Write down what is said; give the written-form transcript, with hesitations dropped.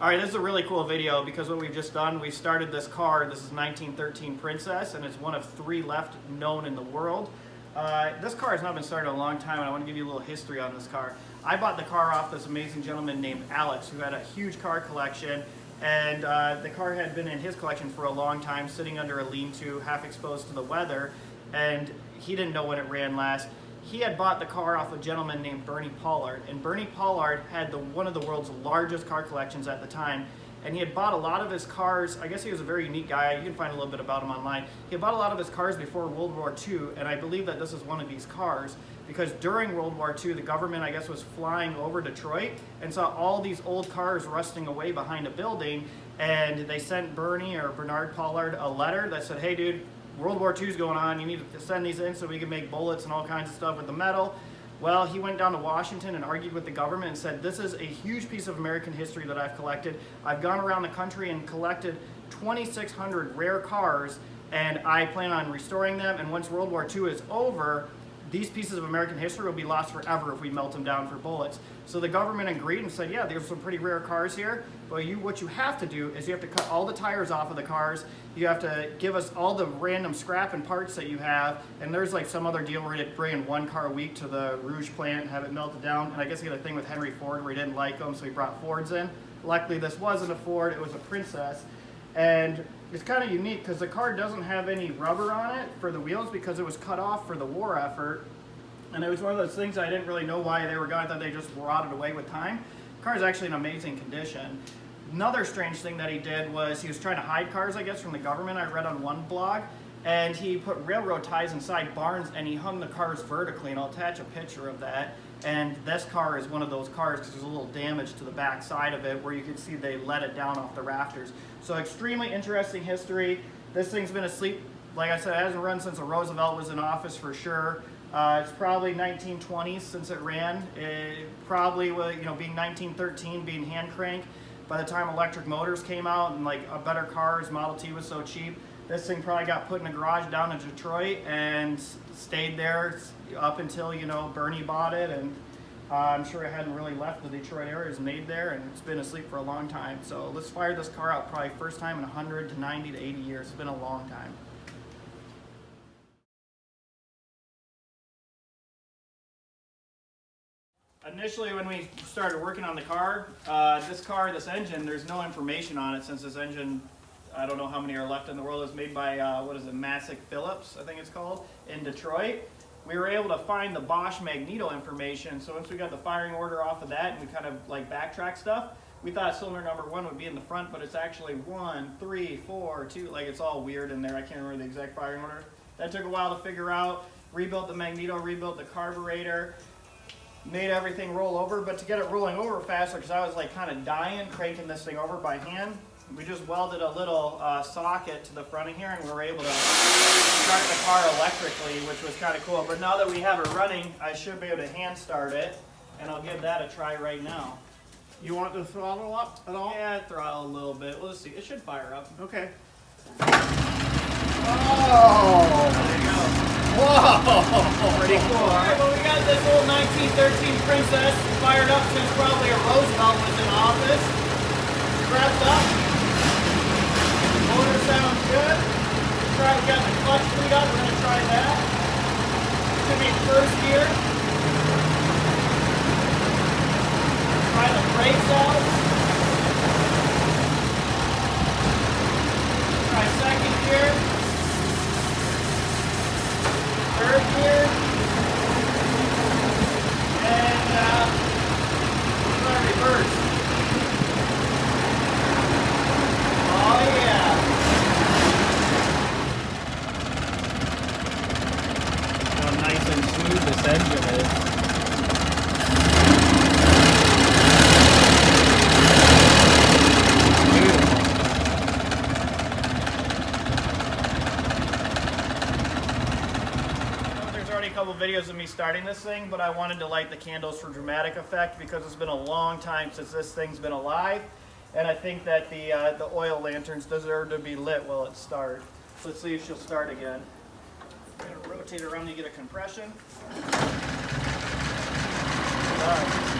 All right, this is a really cool video because what we've just done, we started this car. This is 1913 Princess, and it's one of 3 left known in the world. This car has not been started in a long time, and I want to give you a little history on this car. I bought the car off this amazing gentleman named Alex, who had a huge car collection, and the car had been in his collection for a long time, sitting under a lean-to, half exposed to the weather, and he didn't know when it ran last. He had bought the car off a gentleman named Bernie Pollard, and Bernie Pollard had one of the world's largest car collections at the time, and he had bought a lot of his cars. I guess he was a very unique guy. You can find a little bit about him online. He had bought a lot of his cars before World War II, and I believe that this is one of these cars because during World War II, the government, I guess, was flying over Detroit and saw all these old cars rusting away behind a building, and they sent Bernie or Bernard Pollard a letter that said, hey dude, World War II is going on, you need to send these in so we can make bullets and all kinds of stuff with the metal. Well, he went down to Washington and argued with the government and said, this is a huge piece of American history that I've collected. I've gone around the country and collected 2,600 rare cars, and I plan on restoring them, and once World War II is over, these pieces of American history will be lost forever if we melt them down for bullets. So the government agreed and said, yeah, there's some pretty rare cars here, but what you have to do is you have to cut all the tires off of the cars, you have to give us all the random scrap and parts that you have, and there's like some other deal where you'd bring in 1 car a week to the Rouge plant and have it melted down, and I guess he had a thing with Henry Ford where he didn't like them, so he brought Fords in. Luckily this wasn't a Ford, it was a Princess, and it's kind of unique because the car doesn't have any rubber on it for the wheels because it was cut off for the war effort. And it was one of those things I didn't really know why they were gone. I thought they just rotted away with time. The car is actually in amazing condition. Another strange thing that he did was he was trying to hide cars, I guess, from the government. I read on one blog. And he put railroad ties inside barns and he hung the cars vertically. And I'll attach a picture of that. And this car is one of those cars because there's a little damage to the back side of it where you can see they let it down off the rafters. So extremely interesting history. This thing's been asleep. Like I said, it hasn't run since Roosevelt was in office for sure. It's probably 1920s since it ran. It probably, being 1913, being hand crank, by the time electric motors came out and like a better cars, Model T was so cheap, this thing probably got put in a garage down in Detroit and stayed there up until, Bernie bought it, and I'm sure it hadn't really left the Detroit area. It was made there and it's been asleep for a long time. So let's fire this car out probably first time in 100 to 90 to 80 years. It's been a long time. Initially, when we started working on the car, this engine, there's no information on it since this engine, I don't know how many are left in the world, is made by, Massey Phillips, I think it's called, in Detroit. We were able to find the Bosch magneto information, so once we got the firing order off of that and we kind of like backtrack stuff, we thought cylinder number 1 would be in the front, but it's actually 1, 3, 4, 2, like it's all weird in there. I can't remember the exact firing order. That took a while to figure out. Rebuilt the magneto, rebuilt the carburetor, made everything roll over, but to get it rolling over faster, because I was like kind of dying cranking this thing over by hand, we just welded a little socket to the front of here and we were able to start the car electrically, which was kind of cool. But now that we have it running, I should be able to hand start it, and I'll give that a try right now. You want the throttle up at all? Yeah, throttle a little bit. We'll see. It should fire up. Okay. Oh! There you go. Whoa! Pretty cool. All right, well, we got this old 1913 Princess fired up since probably a Roosevelt was in office. Strapped up. Motor sounds good. We got the clutch freed up. We're going to try that. Should be first gear. Try the brakes out. Try second gear. Third gear, and try reverse. Oh yeah! How nice and smooth this engine is. A couple videos of me starting this thing, but I wanted to light the candles for dramatic effect because it's been a long time since this thing's been alive, and I think that the oil lanterns deserve to be lit while it starts. Let's see if she'll start again. I'm going to rotate it around to get a compression. All right.